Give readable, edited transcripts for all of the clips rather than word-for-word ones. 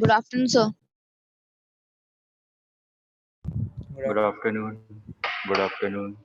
Good afternoon, sir. Good afternoon. Good afternoon.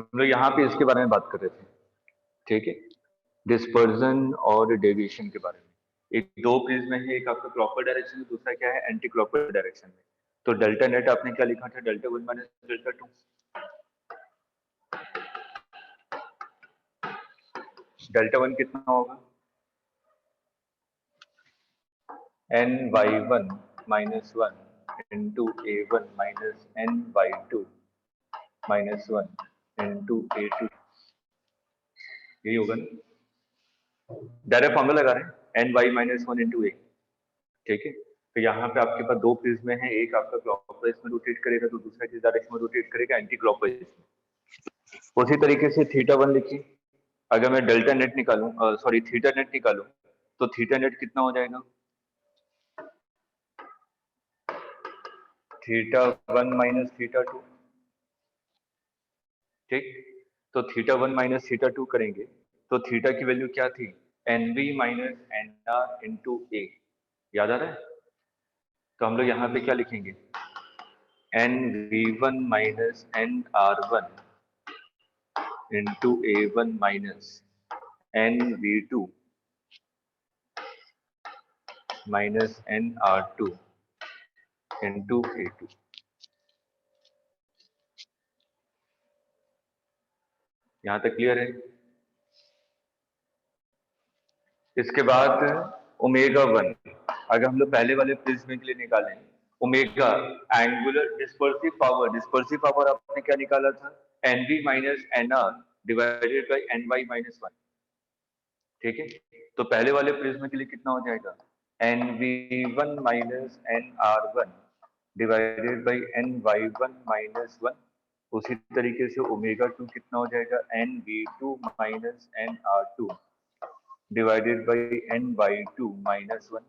हम लोग यहाँ पे इसके बारे में बात कर रहे थे, ठीक है, डिस्पर्जन और डेविएशन के बारे में। एक दो प्रिज्म है, एक आपका क्लॉकवाइज डायरेक्शन में, दूसरा क्या है एंटी क्लॉकवाइज डायरेक्शन में। तो डेल्टा नेट आपने क्या लिखा था, delta one minus delta two. Delta one कितना होगा, N Y one minus one into ए one minus N Y two minus one into ए टू, यही होगा ना। डायरेक्ट फॉर्मूला लगा रहे हैं N Y minus one into A, ठीक है। तो यहाँ पे आपके पास दो प्रिज्म है, एक आपका क्लॉकवाइज में रोटेट करेगा तो दूसरा किस डायरेक्शन में रोटेट करेगा, एंटी क्लॉकवाइज में। उसी तरीके से थीटा वन लिखिए। अगर मैं डेल्टा नेट निकालूं, सॉरी थीटा नेट निकालूं, तो थीटा नेट कितना हो जाएगा, theta one minus theta two, ठीक। तो theta one minus theta two करेंगे तो थीटा की वैल्यू क्या थी, N B minus N R into A, याद आ रहा है। तो हम लोग यहाँ पे क्या लिखेंगे, n v one minus N r one into ए one minus n v two minus N r two into ए टू। यहाँ तक क्लियर है। इसके बाद ओमेगा वन, अगर हम लोग पहले वाले प्रिज्म के लिए निकालें, ओमेगा एंगुलर डिस्पर्सिव पावर आपने क्या निकाला था, n B minus N r divided by n Y minus one, ठीक है। तो पहले वाले प्रिज्म के लिए कितना हो जाएगा, n v one minus N r one divided by n Y one minus one. उसी तरीके से ओमेगा टू कितना हो जाएगा, n v two minus N r two divided by n Y two minus one.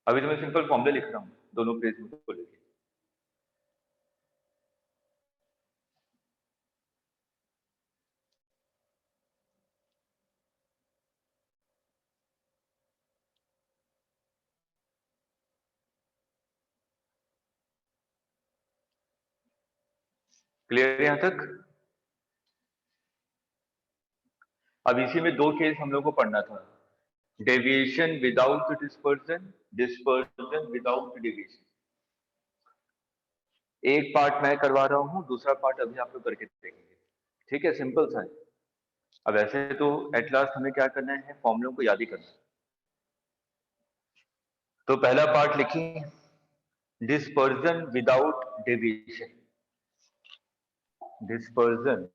अभी तो मैं सिंपल फॉर्मूला लिख रहा हूँ दोनों प्रिज्म को लेके। क्लियर है यहाँ तक। अब इसी में दो केस हम लोग को पढ़ना था, deviation without dispersion, dispersion without deviation. एक पार्ट मैं करवा रहा हूँ, दूसरा पार्ट अभी आप लोग करके देखेंगे, ठीक है, सिंपल सा है। अब ऐसे तो एट लास्ट हमें क्या करना है, फॉर्मूलों को याद ही करना है। तो पहला पार्ट लिखिए, dispersion without deviation, dispersion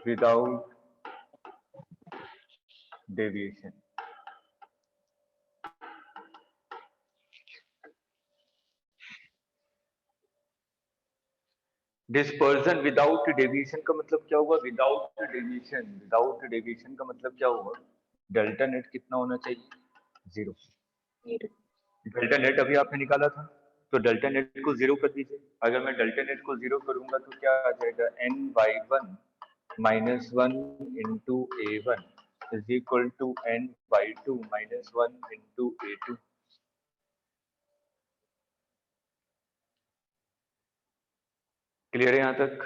without deviation. Dispersion without deviation का मतलब क्या हुआ, विदाउट डेविएशन, विदाउट डेविएशन का मतलब क्या हुआ, डेल्टा नेट कितना होना चाहिए, जीरो। डेल्टा नेट अभी आपने निकाला था, तो डेल्टा नेट को जीरो कर दीजिए। अगर मैं डेल्टा नेट को जीरो करूंगा तो क्या आ जाएगा, n Y one minus one into A one is equal to n Y two minus one into A two. Clear है यहाँ तक।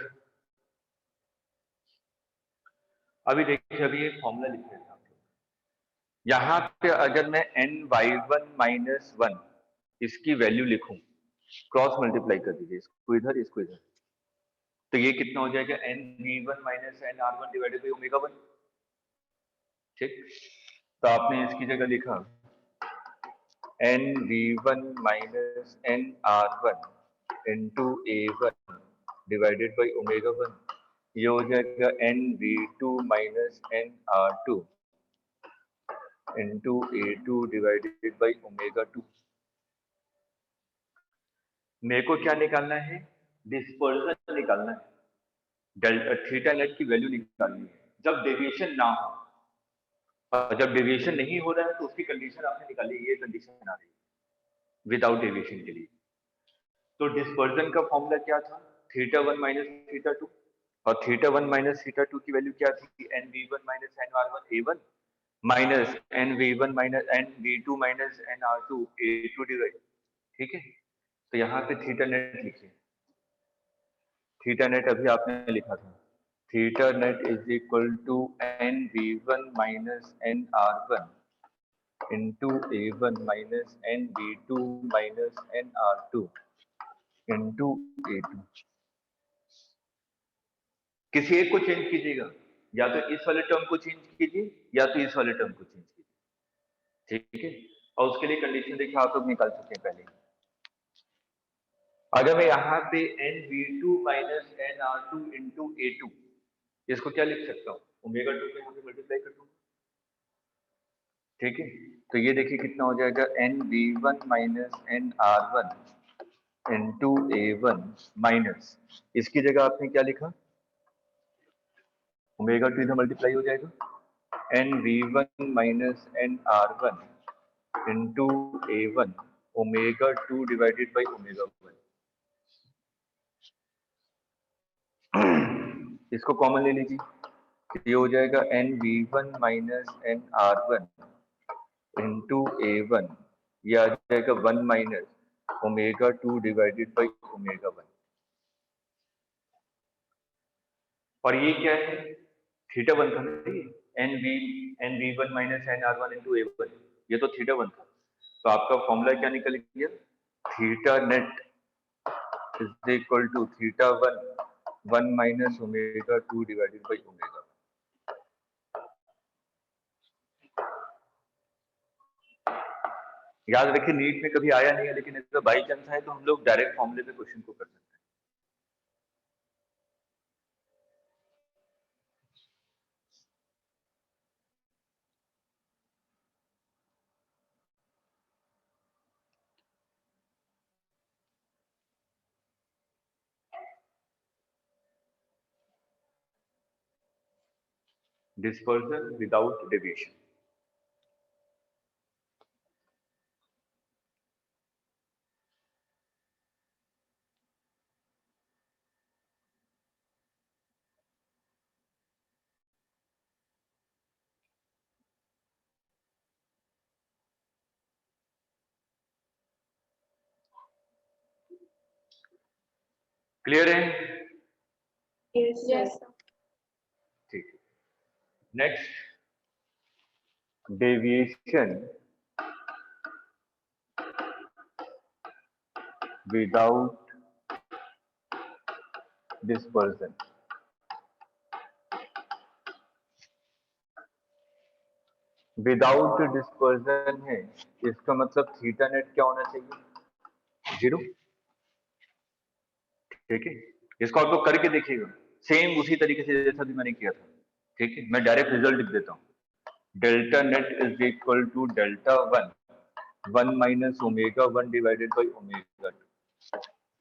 अभी देखिए, अभी एक फॉर्मूला लिख रहे हैं आप लोग। यहाँ पे अगर मैं n Y one minus one इसकी वैल्यू लिखूं, क्रॉस मल्टीप्लाई कर दीजिए, इसको इधर इसको इधर, तो ये कितना हो जाएगा, n v one minus N r one divided by omega one, ठीक। तो आपने इसकी जगह लिखा NV1 minus NR1 into A1 divided by omega 1, ये हो जाएगा NV2 minus NR2 into A2 divided by omega 2। मेरे को क्या निकालना है? डिस्पर्जन निकालना है, डेल्टा थीटा नेट की वैल्यू निकालनी है जब डेविएशन ना हो। और जब डेविएशन नहीं हो रहा है तो उसकी कंडीशन आपने निकाली, ये कंडीशन आ रही है विदाउट डेविएशन के लिए। तो डिस्पर्जन का फॉर्मूला क्या था? थीटा 1 माइनस थीटा 2, और थीटा 1 माइनस थीटा 2 की वैल्यू क्या थी? NV1 minus NR1 A1 minus NV1 minus NV2 minus NR2 A2 divide. ठीक है, तो यहाँ पे थीटा नेट लिखिए। थीटा नेट अभी आपने लिखा था, theta net is equal to NV1 minus NR1 into A1 minus NV2 minus NR2 into A2। किसी एक को चेंज कीजिएगा, या तो इस वाले टर्म को चेंज कीजिए या तो इस वाले टर्म को चेंज कीजिए। ठीक है, और उसके लिए कंडीशन देखिए आप लोग निकाल चुके हैं पहले। अगर मैं यहाँ पे NV2 minus NR2 into A2, इसको क्या लिख सकता हूँ? ओमेगा 2 के मुझे मल्टीप्लाई कर दूंगा। ठीक है, तो ये देखिए कितना हो जाएगा, NV1 minus NR1 into A1 minus, इसकी जगह आपने क्या लिखा? ओमेगा 2 इधर मल्टीप्लाई हो जाएगा, NV1 minus NR1 into A1 omega 2 divided by omega 1। इसको कॉमन ले लीजिए, ये हो जाएगा NV1 minus NR1 into A1, ये आ जाएगा 1 minus omega 2 divided by omega 1। और ये क्या है? थीटा 1 था ना, NV1 minus NR1 into A1, ये तो थीटा 1 था। तो आपका फॉर्मूला क्या निकल गया? Theta net is equal to theta 1 minus omega 2 divided by omega. याद रखिए नीट में कभी आया नहीं है, लेकिन अगर बाई चांस है तो हम लोग डायरेक्ट फॉर्मूले पे क्वेश्चन को कर सकते हैं। Dispersion without deviation. क्लियर है? Yes. ठीक है, next, deviation without dispersion. Without dispersion है, इसका मतलब थीटा नेट क्या होना चाहिए? 0। ठीक है, इसको आप लोग करके देखिएगा सेम उसी तरीके से जैसा भी मैंने किया था। ठीक है, मैं डायरेक्ट रिजल्ट लिख देता हूँ, delta net is equal to delta 1 minus omega 1 divided by omega 2,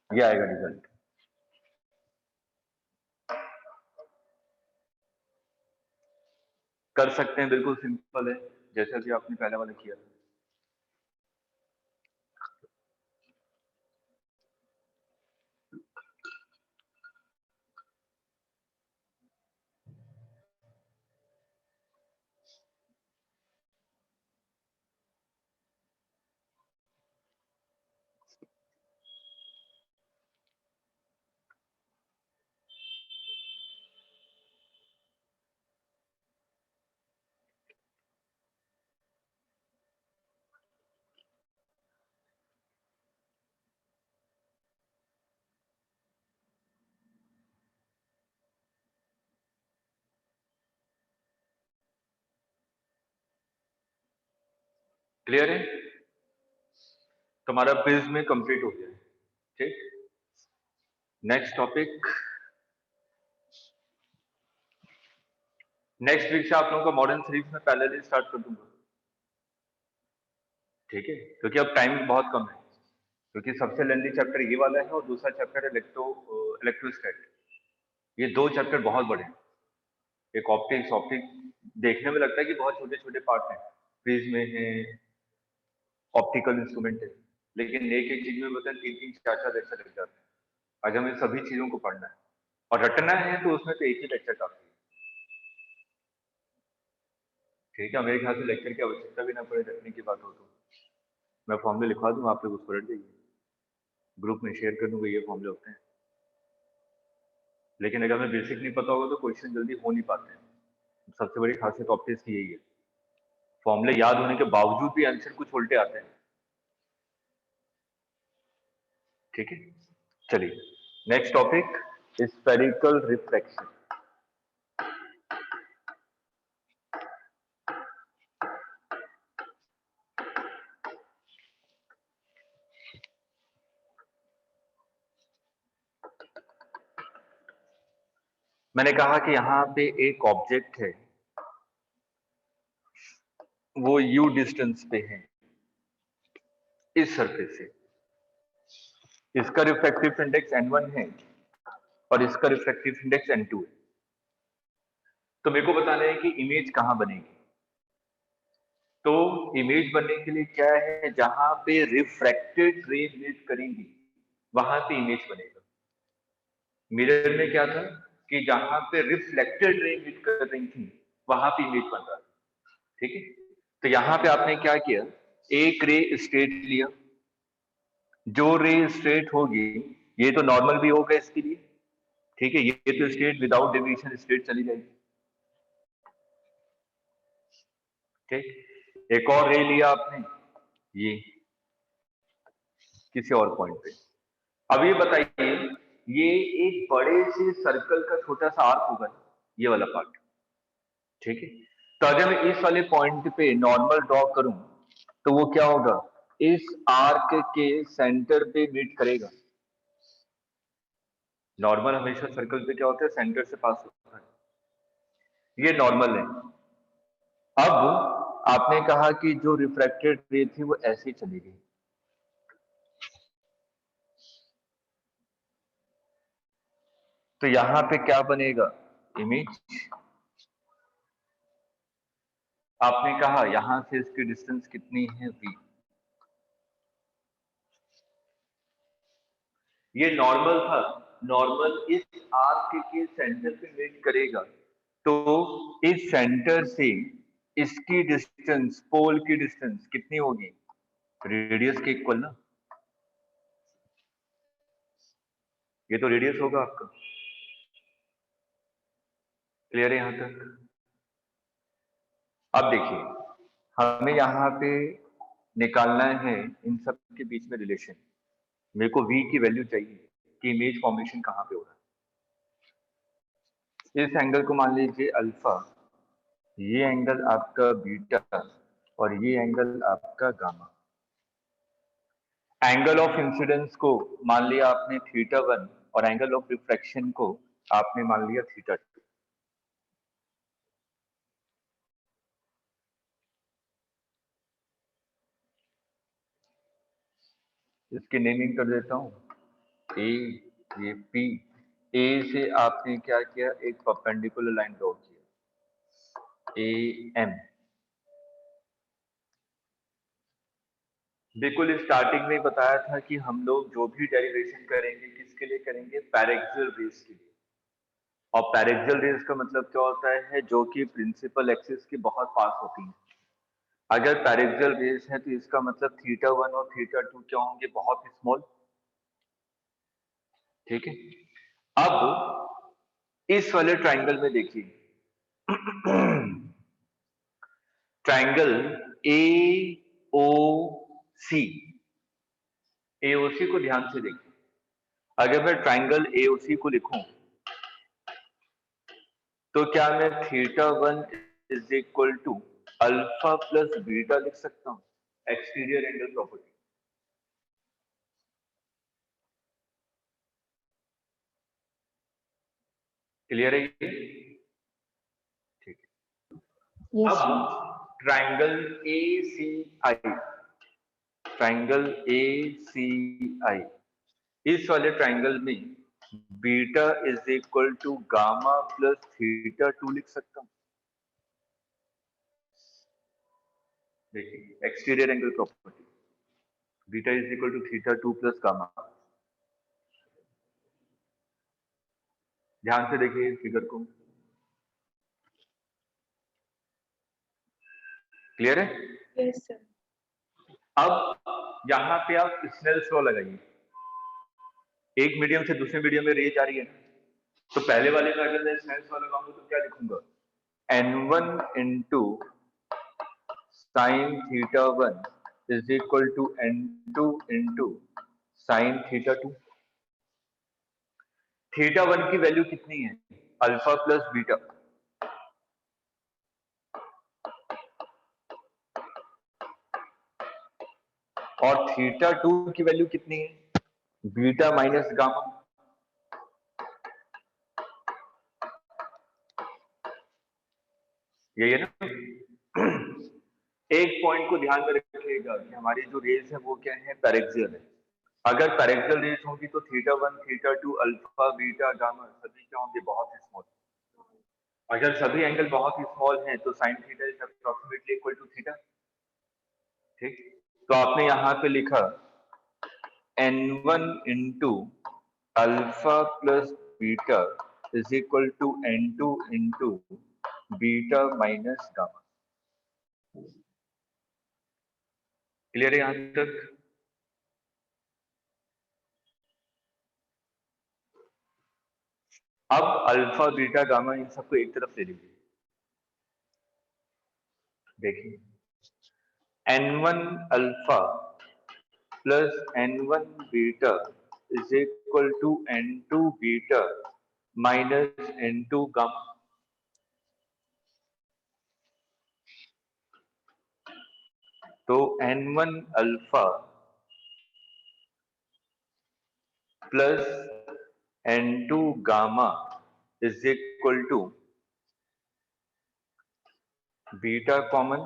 ये आएगा रिजल्ट। कर सकते हैं, बिल्कुल सिंपल है, जैसा भी आपने पहले वाला किया था। क्लियर है? तुम्हारा प्रिज्म कंप्लीट हो गया है। ठीक, नेक्स्ट टॉपिक। नेक्स्ट वीक से आप लोगों का मॉडर्न सीरीज में पैरेलली स्टार्ट कर दूंगा। ठीक है, क्योंकि अब टाइम बहुत कम है, क्योंकि सबसे लेंथी चैप्टर ये वाला है और दूसरा चैप्टर है इलेक्ट्रोस्टैट। ये दो चैप्टर बहुत बड़े हैं। एक ऑप्टिक्स देखने में लगता है कि बहुत छोटे छोटे पार्ट हैं, प्रिज्म में है, ऑप्टिकल इंस्ट्रूमेंट है, लेकिन एक एक चीज में मतलब 3-3 4-4 लेक्चर लग जाते हैं। आज हमें सभी चीजों को पढ़ना है और रटना है, तो उसमें तो एक ही लेक्चर काफी है। ठीक है, मेरे ख्याल से लेक्चर की आवश्यकता भी ना पड़े, रटने की बात हो तो मैं फॉर्मूले लिखवा दूंगा, आप लोग उसको रट जाइए, ग्रुप में शेयर कर दूंगा, ये फॉर्मूले होते हैं। लेकिन अगर हमें बेसिक नहीं पता होगा तो क्वेश्चन जल्दी हो नहीं पाते हैं। सबसे बड़ी खासियत ऑप्टिक्स की यही है, फॉर्मूले याद होने के बावजूद भी आंसर कुछ उल्टे आते हैं। ठीक है, चलिए नेक्स्ट टॉपिक, स्फेरिकल रिफ्रैक्शन। मैंने कहा कि यहाँ पे एक ऑब्जेक्ट है, वो u डिस्टेंस पे है इस सरफेस से, इसका रिफ्रैक्टिव इंडेक्स n1 है और इसका रिफ्रैक्टिव इंडेक्स n2 है। तो मेरे को बताना है कि इमेज कहाँ बनेगी। तो इमेज बनने के लिए क्या है, जहां पे रिफ्रैक्टेड रे मीट करेंगी वहां पे इमेज बनेगा। मिरर में क्या था कि जहां पे रिफ्लेक्टेड रे मीट कर रही थी वहां पे इमेज बन रहा था। ठीक है, तो यहां पे आपने क्या किया, एक रे स्ट्रेट लिया, जो रे स्ट्रेट होगी ये तो नॉर्मल भी होगा इसके लिए। ठीक है, ये तो स्ट्रेट विदाउट डेविएशन स्ट्रेट चली जाएगी। ठीक, एक और रे लिया आपने, ये किसी और पॉइंट पे। अब ये बताइए, ये एक बड़े से सर्कल का छोटा सा आर्क होगा, ये वाला पार्ट। ठीक है, तो अगर मैं इस वाले पॉइंट पे नॉर्मल ड्रॉ करूं तो वो क्या होगा, इस आर्क के सेंटर पे मीट करेगा। नॉर्मल हमेशा सर्कल पे क्या होता है, सेंटर से पास होता है, ये नॉर्मल है। अब आपने कहा कि जो रिफ्रैक्टेड रे थी वो ऐसे ही चली गई, तो यहां पे क्या बनेगा, इमेज। आपने कहा यहां से इसकी डिस्टेंस कितनी है, v। ये नॉर्मल था, नॉर्मल इस आर्क के सेंटर पे मीट करेगा, तो इस सेंटर से इसकी डिस्टेंस, पोल की डिस्टेंस कितनी होगी, रेडियस के इक्वल ना। ये तो रेडियस होगा आपका, क्लियर है यहां तक। अब देखिए, हमें यहाँ पे निकालना है इन सब के बीच में रिलेशन। मेरे को v की वैल्यू चाहिए कि इमेज फॉर्मेशन कहाँ पे हो रहा है। इस एंगल को मान लीजिए अल्फा, ये एंगल आपका बीटा और ये एंगल आपका गामा। एंगल ऑफ इंसिडेंस को मान लिया आपने θ1 और एंगल ऑफ रिफ्रैक्शन को आपने मान लिया θ2। इसकी नेमिंग कर देता हूं, ए, ये P। ए से आपने क्या किया, एक परपेंडिकुलर लाइन ड्रॉ किया, ए एम। बिल्कुल स्टार्टिंग में बताया था कि हम लोग जो भी डेरिवेशन करेंगे किसके लिए करेंगे, पैरेक्सियल रेस के लिए। और पैरेक्सियल रेस का मतलब क्या होता है, जो कि प्रिंसिपल एक्सिस के बहुत पास होती है। अगर पैरेक्सियल रेस है तो इसका मतलब θ1 और θ2 क्या होंगे, बहुत स्मॉल। ठीक है, अब इस वाले ट्राइंगल में देखिए, triangle A O C, AOC को ध्यान से देखिए। अगर मैं ट्राइंगल एओसी को लिखूं तो क्या मैं θ1 is equal to alpha plus beta लिख सकता हूं, एक्सटीरियर एंगल प्रॉपर्टी। क्लियर है ये? ठीक है। Yes, sir. अब ट्राइंगल ACI, ट्राइंगल ACI, इस वाले ट्राइंगल में beta is equal to gamma plus theta 2 लिख सकता हूं। देखिए exterior angle property, beta is equal to theta 2 plus gamma. ध्यान से देखिए फिगर को, क्लियर है? Yes, sir. अब यहाँ पे आप स्नेल्स लॉ लगाइए। एक मीडियम से दूसरे मीडियम में रे जा रही है, तो पहले वाले में अगर मैं स्नेल्स लॉ लगाऊंगा तो क्या लिखूंगा? n1 into sine theta 1 is equal to n2 into sine theta 2। Theta 1 की वैल्यू कितनी है? Alpha plus beta. और थीटा 2 की वैल्यू कितनी है? Beta minus gamma. यही है ना? एक पॉइंट को ध्यान में रखिएगा कि हमारी जो रेस है वो क्या है? पैरेक्सियल है। अगर पैरेक्सियल रेस होगी तो theta 1, theta 2, alpha, beta, gamma सभी क्या होंगे? बहुत ही स्मॉल। अगर सभी एंगल बहुत ही स्मॉल हैं तो sine theta is approximately equal to theta. ठीक, तो आपने यहाँ पे लिखा n1 into alpha plus beta is equal to n2 into beta minus gamma. Clear है यहां तक? अब अल्फा बीटा गामा इन सबको एक तरफ ले लीजिए। देखिए n1 alpha plus n1 beta is equal to n2 beta minus n2 gamma. तो n1 alpha plus n2 gamma is equal to beta common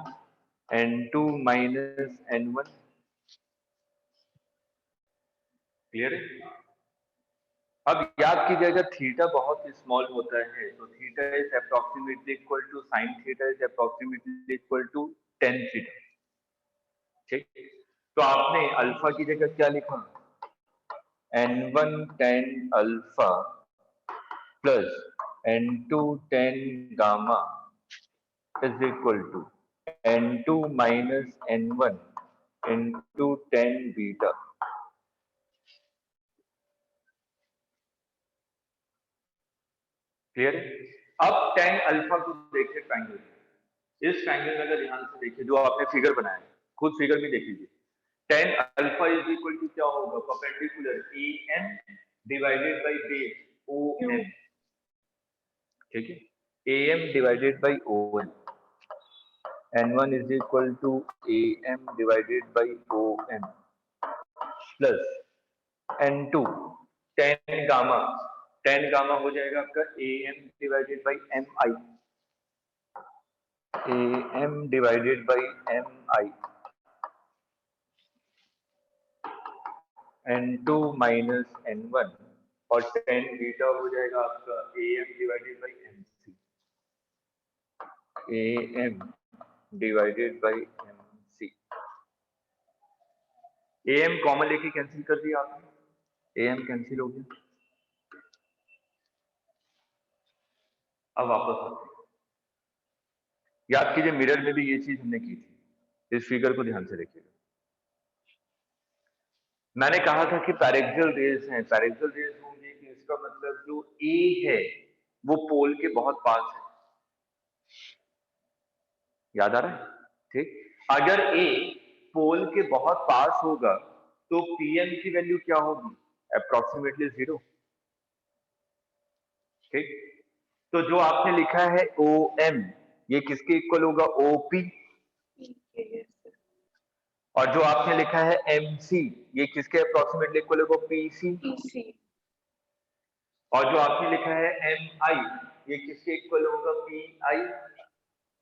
n2 minus n1। Clear है? अब याद कीजिएगा थीटा बहुत स्मॉल होता है तो theta is approximately equal to sine theta is approximately equal to tan theta. ठीक, तो आपने अल्फा की जगह क्या लिखा? n1 tan alpha plus n2 tan gamma is equal to n2 minus n1 into tan beta. Clear है? अब tan alpha को देखिए ट्राइंगल, इस ट्राइंगल में अगर ध्यान से देखिए जो आपने फिगर बनाया है, खुद फिगर में देख लीजिए। tan alpha is equal to क्या होगा? Perpendicular am divided by base om। ठीक है, am divided by om। n1 is equal to am divided by om plus n2 tan gamma, tan gamma हो जाएगा आपका am divided by mi, am divided by mi n2 minus n1 और tan beta हो जाएगा आपका am divided by mc, am divided by mc। am common लेके cancel कर दिया आपने, am कैंसिल हो गया। अब वापस आते हैं, याद कीजिए मिरर में भी ये चीज हमने की थी। इस फिगर को ध्यान से देखिएगा। मैंने कहा था कि पैरेक्सियल रेज हैं, पैरेक्सियल रेज होंगे कि इसका मतलब जो ए है वो पोल के बहुत पास है। याद आ रहा है? ठीक, अगर ए पोल के बहुत पास होगा तो पीएम की वैल्यू क्या होगी? अप्रोक्सीमेटली 0। ठीक, तो जो आपने लिखा है ओएम ये किसके इक्वल होगा? ओपी। Yes, sir. और जो आपने लिखा है एमसी ये किसके अप्रोक्सीमेटली इक्वल होगा? पीसी। PC. और जो आपने लिखा है एम आई, ये किसके इक्वल होगा? P I.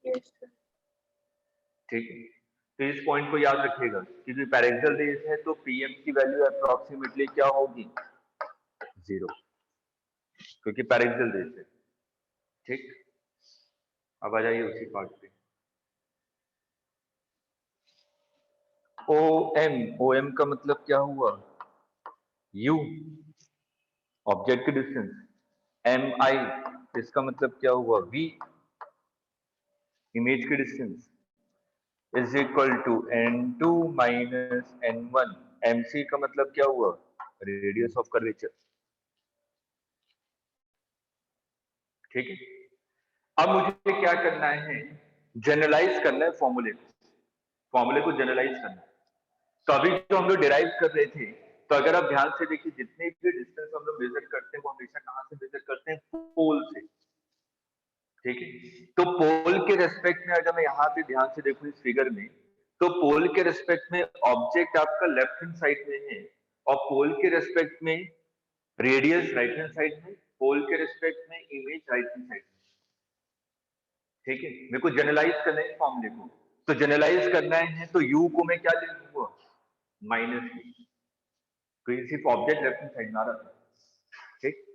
Yes, sir. ठीक है, तो इस पॉइंट को याद रखिएगा, क्योंकि पैरेक्सल रेस है तो पीएम की वैल्यू अप्रोक्सीमेटली क्या होगी? 0, क्योंकि पैरेक्सल रेस है। ठीक, अब आ जाइए उसी पार्ट पे। ओ एम का मतलब क्या हुआ? यू, ऑब्जेक्ट की डिस्टेंस। एम आई, इसका मतलब क्या हुआ? वी, इमेज की distance, is equal to n2 minus n1। mc का मतलब क्या हुआ? Radius of curvature. ठीक है, अब मुझे क्या करना है? जनरलाइज करना है फॉर्मूले को, फॉर्मूले को जनरलाइज करना है। तो अभी जो हम लोग डिराइव कर रहे थे, तो अगर आप ध्यान से देखिए, जितने भी डिस्टेंस हम लोग मेजर करते हैं वो हमेशा कहां से मेजर करते हैं? पोल से। ठीक है, तो पोल के रेस्पेक्ट में अगर मैं यहाँ पे ध्यान से देखूं इस फिगर में, तो पोल के रेस्पेक्ट में ऑब्जेक्ट आपका लेफ्ट हैंड साइड में है, और पोल के रेस्पेक्ट में रेडियस राइट हैंड साइड में, पोल के रेस्पेक्ट में इमेज राइट हैंड साइड में। ठीक है, मेरे को जनरलाइज करना है फॉर्मूले को, तो जनरलाइज करना है तो यू को मैं क्या ले लूंगा? माइनस यू, तो ये सिर्फ ऑब्जेक्ट लेफ्ट हैंड साइड में आ रहा था। ठीक,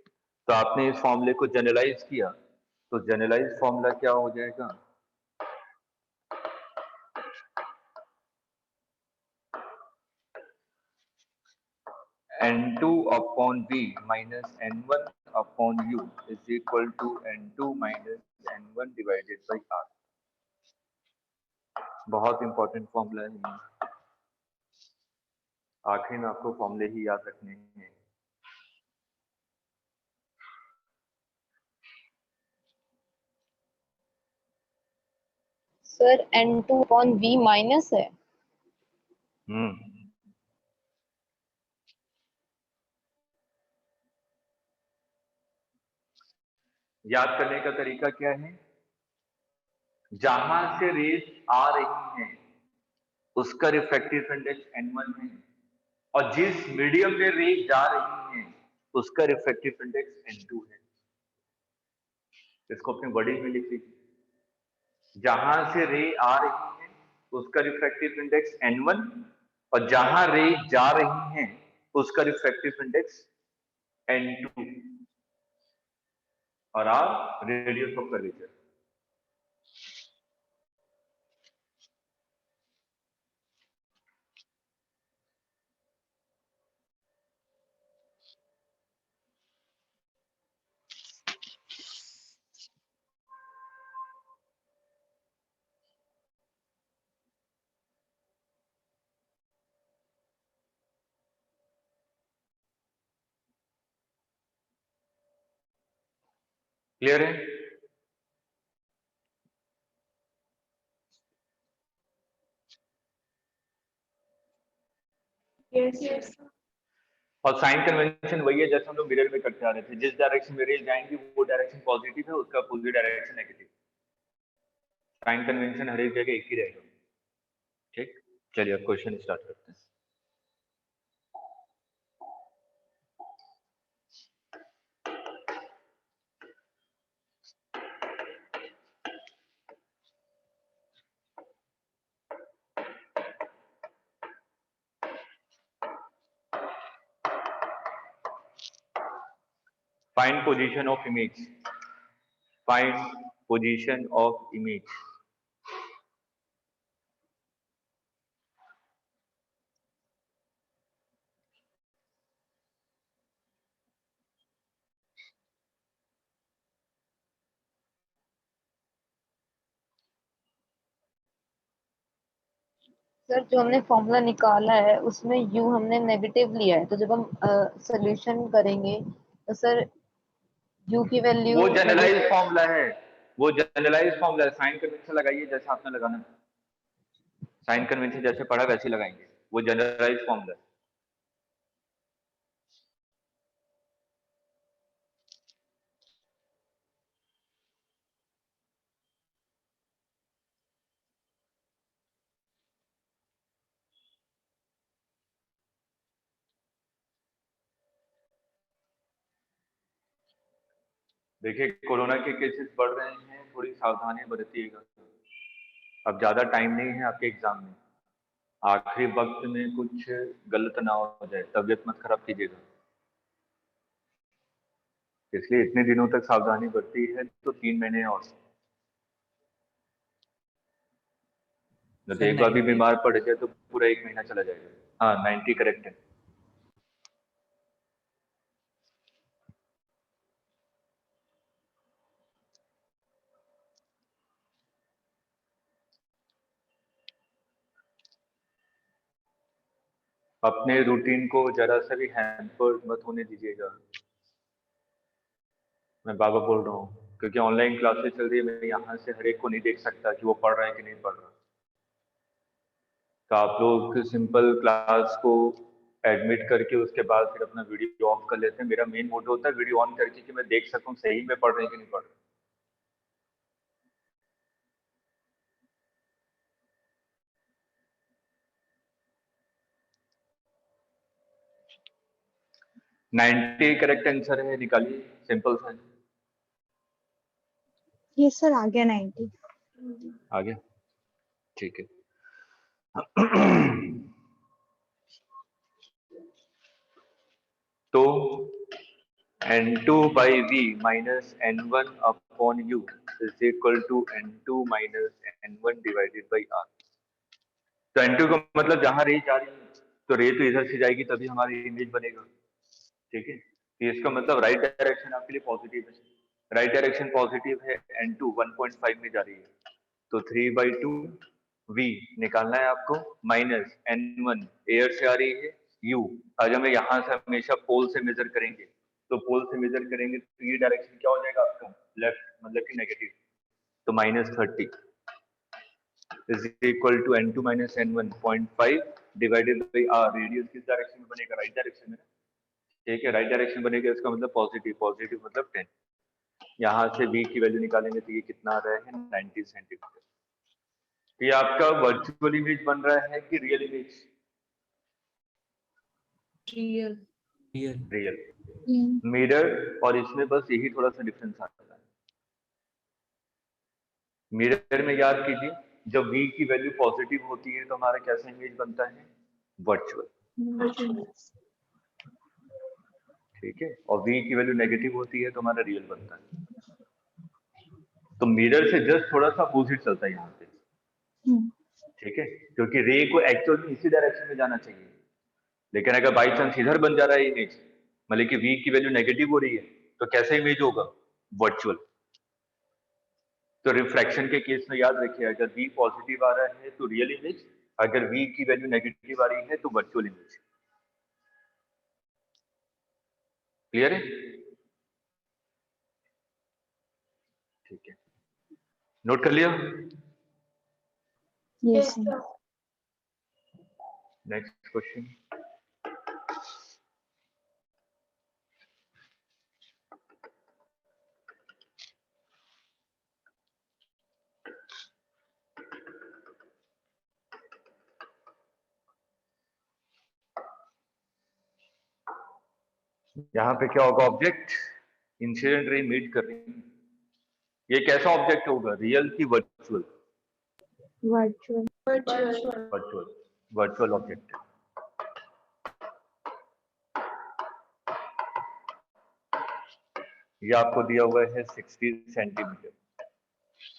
तो आपने इस फॉर्मूले को जनरलाइज किया, तो जनरलाइज फॉर्मूला क्या हो जाएगा? n2 upon v minus n1 upon u is equal to n2 minus n1 divided by r। बहुत इंपॉर्टेंट फॉर्मूला है ये। आखिर में आपको फॉर्मूले ही याद रखने हैं। Sir n2 upon v minus है। याद करने का तरीका क्या है? जहां से रेज आ रही हैं उसका रिफ्रैक्टिव इंडेक्स n1 है, और जिस मीडियम में रेज जा रही हैं उसका रिफ्रैक्टिव इंडेक्स n2 है। इसको अपने वर्डिंग में लिख लीजिए। जहां से रे आ रही है उसका रिफ्रैक्टिव इंडेक्स n1, और जहां रे जा रही हैं उसका रिफ्रैक्टिव इंडेक्स n2, और r radius of curvature. Clear है? Yes, yes, sir. और साइन कन्वेंशन वही है जैसे हम लोग मिरर में करते आ रहे थे, जिस डायरेक्शन में रेज जाएंगी वो डायरेक्शन पॉजिटिव है, उसका opposite direction negative. Sign convention हर एक जगह एक ही रहेगा। ठीक, चलिए अब क्वेश्चन स्टार्ट करते हैं। Find position of image. Find position of image. Sir जो हमने फॉर्मूला निकाला है उसमें u हमने नेगेटिव लिया है, तो जब हम सोल्यूशन करेंगे तो सर u की वैल्यू वो जनरलाइज फॉर्मूला है, वो जनरलाइज फॉर्मूला है। साइन कन्वेंशन लगाइए जैसे आपने लगाना है, साइन कन्वेंशन जैसे पढ़ा वैसे लगाएंगे, वो जनरलाइज फॉर्मूला है। देखिए कोरोना के केसेस बढ़ रहे हैं, थोड़ी सावधानी बरतिएगा। अब ज़्यादा टाइम नहीं है आपके एग्जाम में, आखिरी वक्त में कुछ गलत ना हो जाए, तबीयत मत खराब कीजिएगा। इसलिए इतने दिनों तक सावधानी बरती है तो 3 महीने और। जब सर एक बार भी 90 बीमार पड़ गया तो पूरा 1 महीना चला जाएगा। हाँ 90 करेक्ट है। अपने रूटीन को जरा सा भी हैम्पर मत होने दीजिएगा। मैं बाबा बोल रहा हूँ, क्योंकि ऑनलाइन क्लासेस चल रही है, मैं यहाँ से हर एक को नहीं देख सकता कि वो पढ़ रहा है कि नहीं पढ़ रहा। तो आप लोग सिंपल क्लास को एडमिट करके उसके बाद फिर अपना वीडियो ऑफ कर लेते हैं। मेरा मेन मोटिव होता है वीडियो ऑन करके कि मैं देख सकूं सही में पढ़ रहे हैं कि नहीं पढ़ रहे। नाइन्टी करेक्ट आंसर है, निकालिए, सिंपल सा है। ये सर आ गया 90। आ गया, ठीक है। तो n2 by v minus n1 upon u is equal to n2 minus n1 divided by r। तो n2 का मतलब जहां रे जा रही है तो रे तो इधर से जाएगी तभी हमारी इमेज बनेगा, ठीक है। तो इसका मतलब राइट डायरेक्शन आपके लिए पॉजिटिव है। राइट डायरेक्शन पॉजिटिव है, n2 1.5 में जा रही है, तो 3/2 v निकालना है आपको, माइनस n1 एयर से आ रही है, u आज हमें यहाँ से हमेशा पोल से मेजर करेंगे, तो पोल से मेजर करेंगे तो ये डायरेक्शन क्या हो जाएगा आपका, लेफ्ट, मतलब कि नेगेटिव, तो -30 is equal to n2 minus n1 0.5 divided by r। Radius किस डायरेक्शन में बनेगा, राइट डायरेक्शन में, ठीक है। राइट डायरेक्शन बनेगा, इसका मतलब पॉजिटिव, पॉजिटिव मतलब 10। यहाँ से v की वैल्यू निकालेंगे तो ये कितना आ रहा है, 90 सेंटीमीटर। ये आपका वर्चुअल इमेज बन रहा है कि real image? Real. Real. Mirror और इसमें बस यही थोड़ा सा डिफरेंस आता है। मिरर में याद कीजिए, जब v की वैल्यू पॉजिटिव होती है तो हमारा कैसा इमेज बनता है, वर्चुअल, ठीक है। और v की वैल्यू नेगेटिव होती है तो हमारा रियल बनता है। तो मिरर से जस्ट थोड़ा सा अपोजिट चलता है यहाँ पे, ठीक है, क्योंकि रे को एक्चुअल में इसी डायरेक्शन में जाना चाहिए, लेकिन अगर बाई चांस इधर बन जा रहा है इमेज, मतलब कि v की वैल्यू नेगेटिव हो रही है, तो कैसा इमेज होगा, वर्चुअल। तो रिफ्रैक्शन के केस में याद रखिए, अगर v पॉजिटिव आ रहा है तो रियल इमेज, अगर v की वैल्यू नेगेटिव आ रही है तो वर्चुअल इमेज। क्लियर है? ठीक है, नोट कर लिया। यस। Next question. यहाँ पे क्या होगा, ऑब्जेक्ट इंसिडेंट रे मीट कर रही है, ये कैसा ऑब्जेक्ट होगा, रियल की virtual? Virtual. Virtual, virtual object. ये आपको दिया हुआ है 60 सेंटीमीटर,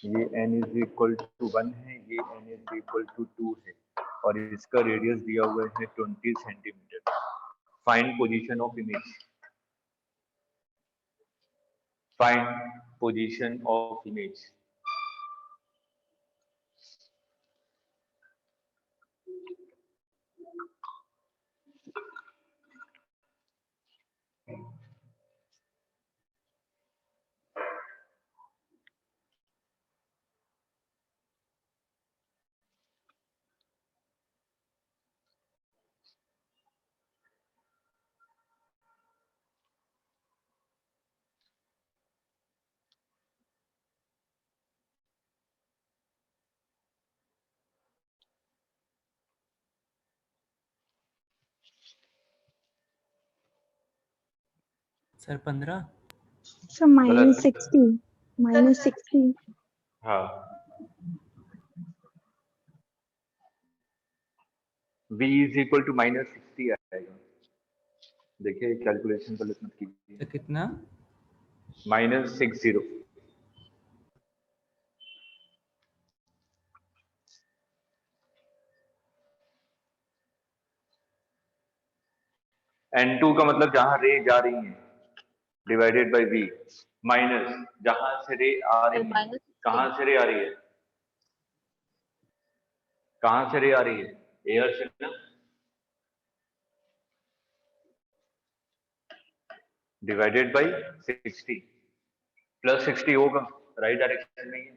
ये n इज इक्वल टू 1 है, ये n इज इक्वल टू 2 है, और इसका रेडियस दिया हुआ है 20 centimetre. Find position of image, find position of image. Sir 15। Sir गलत। -60 हाँ, v इज इक्वल टू -60 आएगा। देखिए कैलकुलेशन गलत मत कीजिए। तो कितना? -60। N2 का मतलब जहां रे जा रही है डिवाइडेड बाय v, माइनस जहां से रे आ सर रही है। -60 कहां से रे आ रही है? कहां से रे आ रही है? एयर से ना, डिवाइडेड बाय 60 प्लस 60 होगा, राइट डायरेक्शन में है,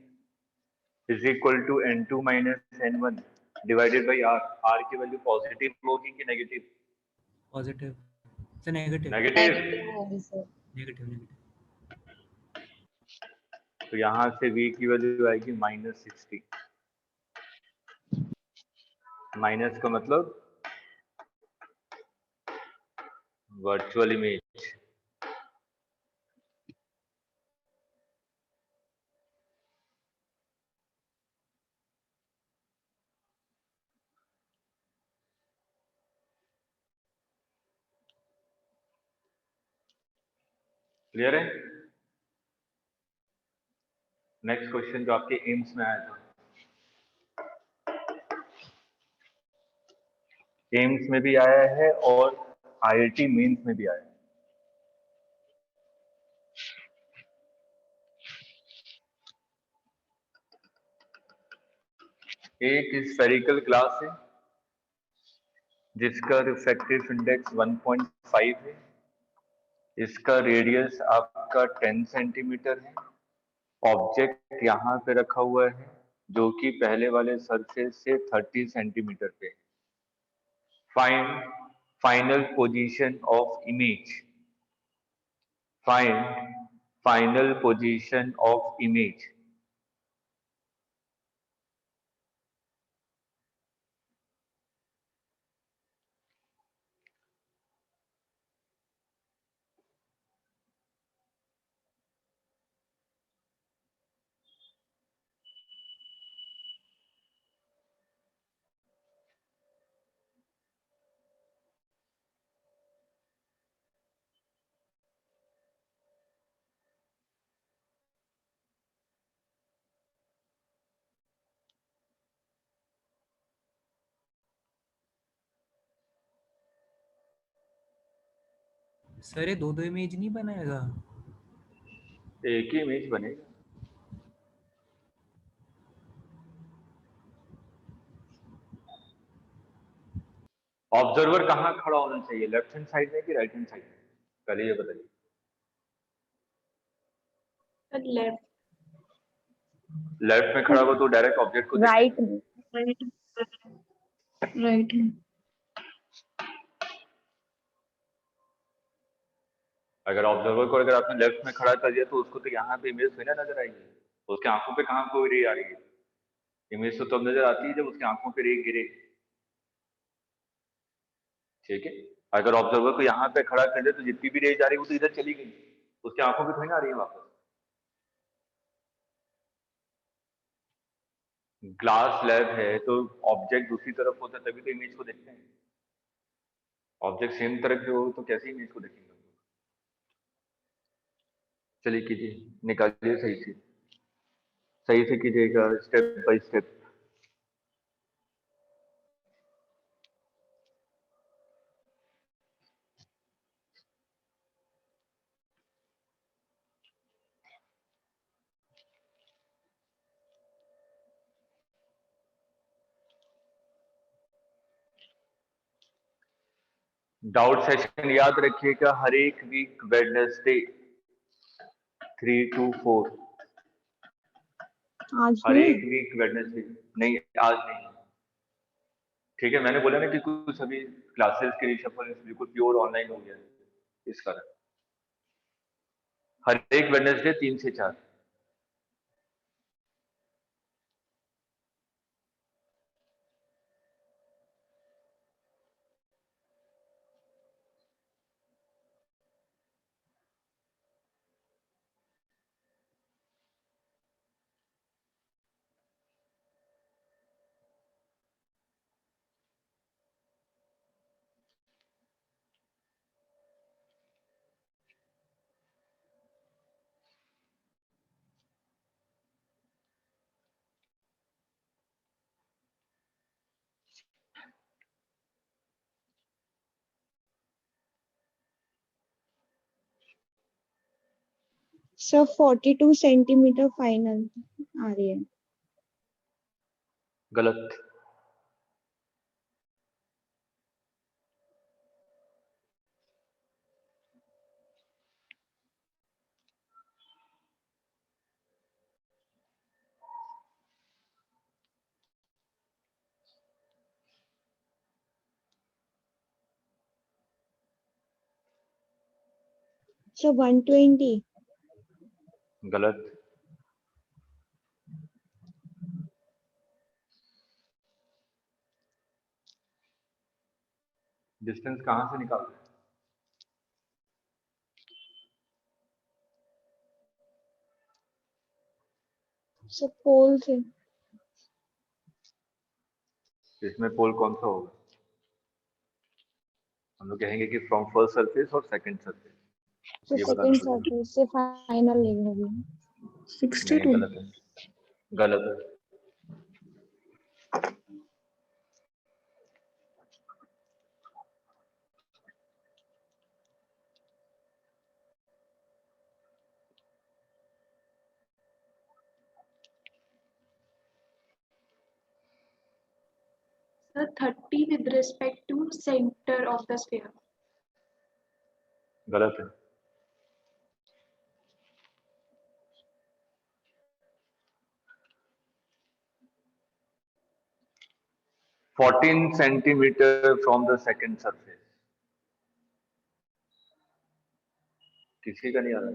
is equal to N2 minus N1 divided by r। r की वैल्यू पॉजिटिव होगी कि नेगेटिव? पॉजिटिव से नेगेटिव? नेगेटिव। नेगेटिव होगी सर। Negative negative. तो यहां से v की वैल्यू आएगी -60। माइनस का मतलब वर्चुअल इमेज। क्लियर है? नेक्स्ट क्वेश्चन जो आपके एम्स में आया था, एम्स में भी आया है और आईआईटी मेंस में भी आया है। एक स्फेरिकल ग्लास है जिसका रिफ्रैक्टिव इंडेक्स 1.5 है, इसका रेडियस आपका 10 सेंटीमीटर है, ऑब्जेक्ट यहाँ पे रखा हुआ है जो कि पहले वाले सरफेस से 30 सेंटीमीटर पे। Find final position of image. Find final position of image. Sir ये दो दो इमेज नहीं बनाएगा? एक ही इमेज बनेगा। ऑब्जर्वर कहाँ खड़ा होना चाहिए, लेफ्ट हैंड साइड में कि राइट हैंड साइड में? पहले ये बताइए। लेफ्ट। लेफ्ट में खड़ा हो तो डायरेक्ट ऑब्जेक्ट को राइट देखेंगे। में। राइट में। अगर ऑब्जर्वर को अगर आपने लेफ्ट में खड़ा कर दिया तो उसको तो यहाँ पे इमेज थोड़ी ना नजर आएगी, उसके आंखों पे कहाँ कोई रे आ रही है? इमेज तो तब नजर आती है जब उसकी आंखों पे रे गिरे। ठीक है, अगर ऑब्जर्वर को यहाँ पे खड़ा कर दिया तो जितनी भी रे जा रही है वो तो इधर चली गई, उसकी आंखों पे थोड़ी ना आ रही है वापस। ग्लास लैब है तो ऑब्जेक्ट दूसरी तरफ होता है तभी तो इमेज को देखते हैं। ऑब्जेक्ट सेम तरफ के हो तो कैसे इमेज को देखेंगे? चलिए कीजिए, निकालिए सही से कीजिएगा, step by step. Doubt session याद रखिएगा, हर एक वीक वेडनेसडे 3 to 4। आज हर नहीं। एक वीक वेडनेसडे। नहीं, आज नहीं। ठीक है, मैंने बोला ना कि कुछ अभी क्लासेस के रिशफल बिल्कुल प्योर ऑनलाइन हो गया है, इस कारण हर एक वेडनेसडे 3 से 4। सर 42 सेंटीमीटर फाइनल आ रही है। गलत। सर 120। गलत। डिस्टेंस कहां से निकाल रहे हैं? सर पोल से। इसमें पोल कौन सा होगा? हम लोग कहेंगे कि फ्रॉम फर्स्ट सरफेस और सेकंड सरफेस। सर ये सेकंड बताना पड़ेगा। सरफेस से फाइनल लेग होगी। नहीं, 62। गलत है। गलत है। Sir, 30 with respect to center of the sphere. गलत है। Fourteen centimetre from the second surface. किसी का नहीं आ रहा।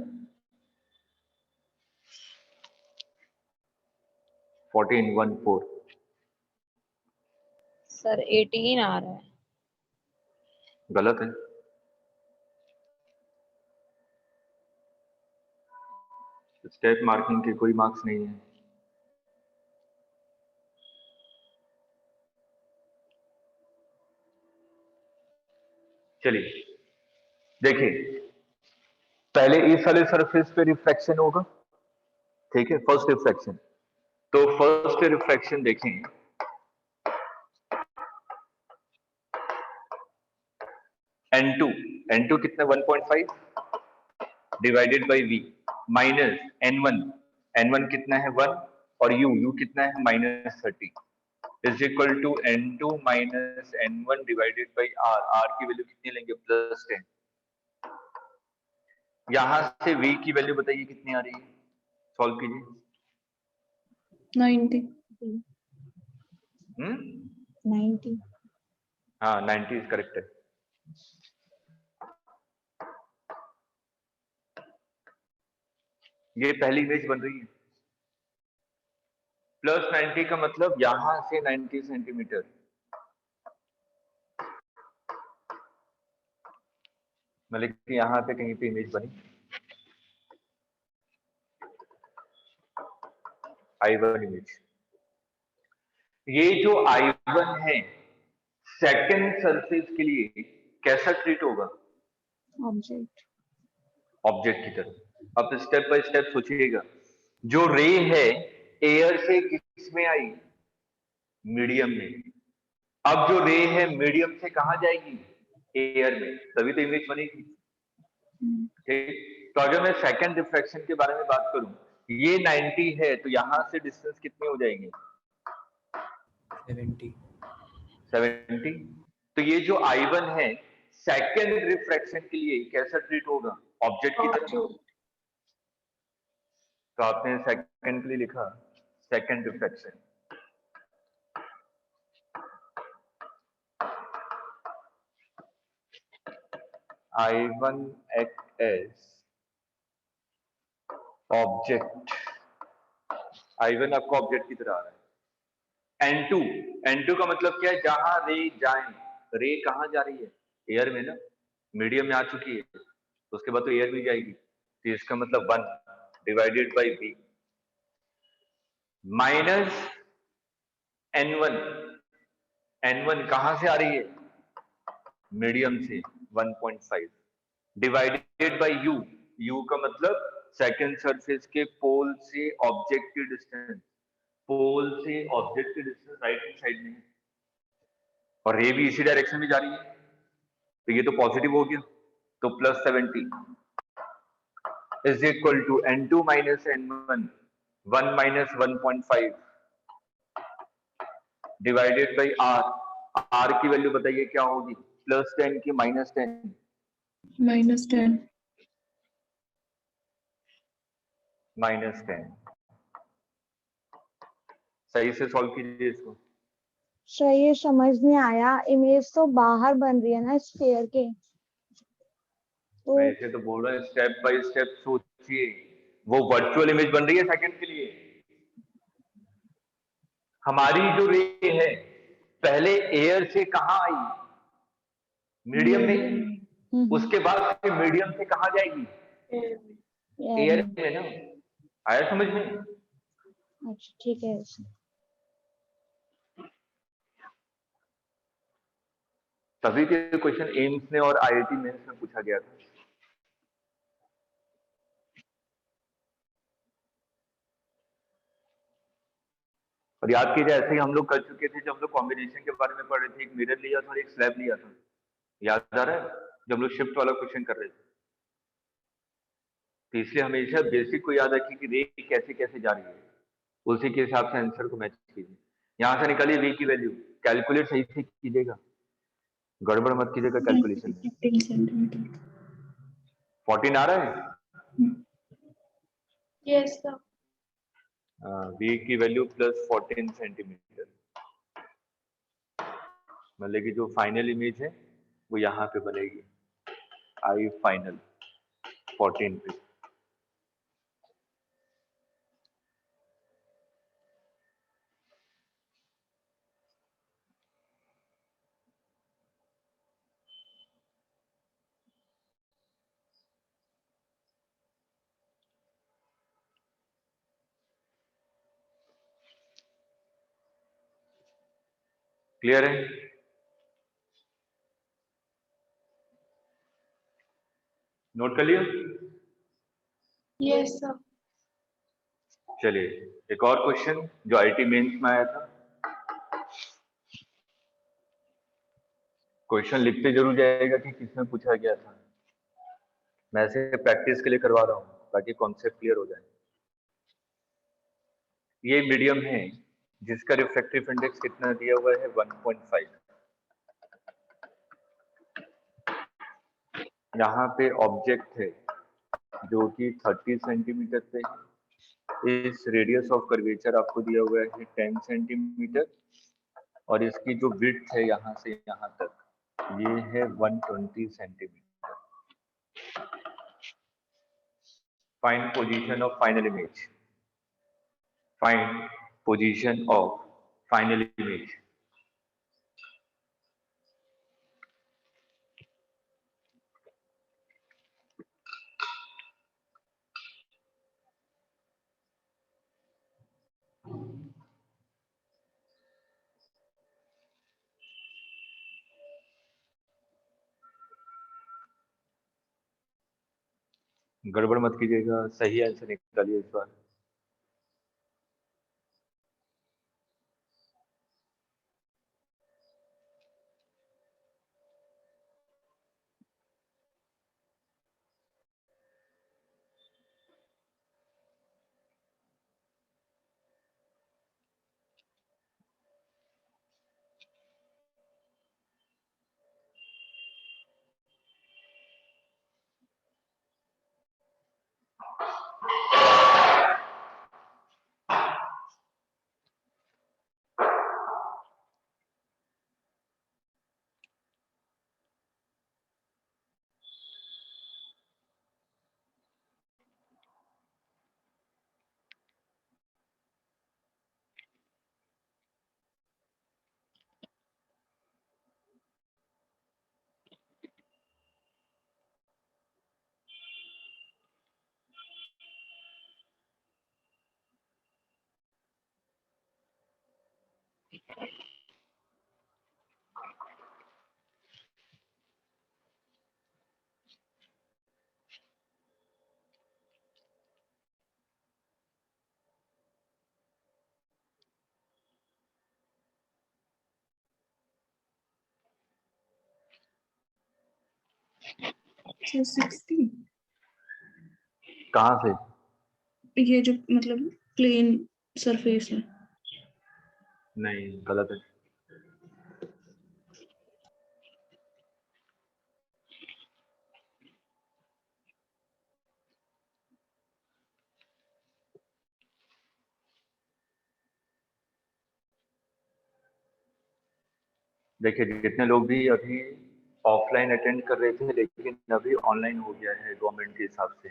14 सर 18 आ रहा है। गलत है। स्टेप मार्किंग के कोई मार्क्स नहीं है। चलिए देखिए, पहले इस वाले सरफेस पे रिफ्रैक्शन होगा, ठीक है, फर्स्ट रिफ्रैक्शन। तो फर्स्ट रिफ्रैक्शन देखें, N2 N2 कितना 1.5 divided by V minus N1 कितना है 1 और U कितना है -30 is equal to N2 minus N1 divided by R की वैल्यू कितनी लेंगे +10। यहां से V की वैल्यू बताइए कितनी आ रही है, सॉल्व कीजिए। 90। 90। हाँ 90 इज करेक्ट है। ये पहली इमेज बन रही है। +90 का मतलब यहां से 90 सेंटीमीटर। मतलब कि यहां पे कहीं पे इमेज बनी I1 इमेज। ये जो I1 है सेकंड सरफेस के लिए कैसा ट्रीट होगा? ऑब्जेक्ट। ऑब्जेक्ट की तरह। अब स्टेप बाय स्टेप सोचिएगा। जो रे है एयर से किस में आई? मीडियम में। अब जो रे है मीडियम से कहां जाएगी? एयर में, तभी तो इमेज बनेगी। ठीक, तो अगर मैं सेकंड रिफ्रैक्शन के बारे में बात करूं, ये 90 है तो यहां से डिस्टेंस कितनी हो जाएगी? 70। तो ये जो I1 है सेकंड रिफ्रैक्शन के लिए कैसा ट्रीट होगा? ऑब्जेक्ट की तरह। तो आपने सेकंड के लिए लिखा second refraction. I1 act as object. I1 आपको ऑब्जेक्ट की तरह आ रहा है। N2 का मतलब क्या है? जहां रे जाए। रे कहां जा रही है? एयर में ना, मीडियम में आ चुकी है तो उसके बाद तो एयर भी जाएगी, तो इसका मतलब 1 divided by V minus N1 कहां से आ रही है? मीडियम से 1.5 डिवाइडेड बाई U का मतलब सेकंड सरफेस के पोल से ऑब्जेक्ट की डिस्टेंस। पोल से ऑब्जेक्ट की डिस्टेंस राइट हैंड साइड में है और रे भी इसी डायरेक्शन में जा रही है, तो ये तो पॉजिटिव हो गया, तो +70। Is equal to n2 minus n1 1 minus 1.5 divided by r की वैल्यू बताइए क्या होगी, +10 की -10? -10. -10। सही से सॉल्व कीजिए इसको। सर ये समझ नहीं आया, इमेज तो बाहर बन रही है ना स्फीयर के, तो मैं इसे तो बोल रहा हूँ स्टेप बाय स्टेप सोचिए। वो वर्चुअल इमेज बन रही है सेकंड के लिए। हमारी जो रे है पहले एयर से कहां आई, मीडियम में, उसके बाद फिर मीडियम से कहां जाएगी, एयर में ना। आया समझ में? अच्छा ठीक है। तभी के क्वेश्चन एम्स में और आईआईटी मेंस में पूछा गया था। और याद कीजिए ऐसे ही हम लोग कर चुके थे जब हम लोग कॉम्बिनेशन के बारे में पढ़ रहे थे, एक मिरर लिया था और एक स्लैब लिया था, याद आ रहा है, जब हम लोग शिफ्ट वाला क्वेश्चन कर रहे थे। तो इसलिए हमेशा बेसिक को याद रखिए कि रे कैसे कैसे जा रही है, उसी के हिसाब से आंसर को मैच कीजिए। यहां से निकालिए वे की वैल्यू, कैलकुलेट सही से कीजिएगा, गड़बड़ मत कीजिएगा कैलकुलेशन में। 15 centimeter. 14 आ रहा है? Yes, sir. वी की वैल्यू +14 सेंटीमीटर, मतलब कि जो फाइनल इमेज है वो यहाँ पे बनेगी, आई फाइनल 14 पे। क्लियर है? नोट कर लिया? Yes, sir. चलिए एक और क्वेश्चन जो आईटी मेंस में आया था। क्वेश्चन लिखते जरूर जाएगा कि किसमें पूछा गया था, मैं ऐसे प्रैक्टिस के लिए करवा रहा हूँ ताकि कॉन्सेप्ट क्लियर हो जाए। ये मीडियम है जिसका रिफ्रैक्टिव इंडेक्स कितना दिया हुआ है, 1.5। यहाँ पे ऑब्जेक्ट है जो कि 30 सेंटीमीटर पे है, इस रेडियस ऑफ कर्वेचर आपको दिया हुआ है 10 सेंटीमीटर, और इसकी जो विड्थ है यहाँ से यहाँ तक ये है 120 centimetre. Find position of final image, find position of final image. गड़बड़ मत कीजिएगा, सही आंसर निकालिए इस बार। So 60. कहाँ से? ये जो मतलब प्लेन सरफेस है। नहीं, गलत है। देखिए, जितने लोग भी अभी ऑफलाइन अटेंड कर रहे थे, लेकिन अभी ऑनलाइन हो गया है गवर्नमेंट के हिसाब से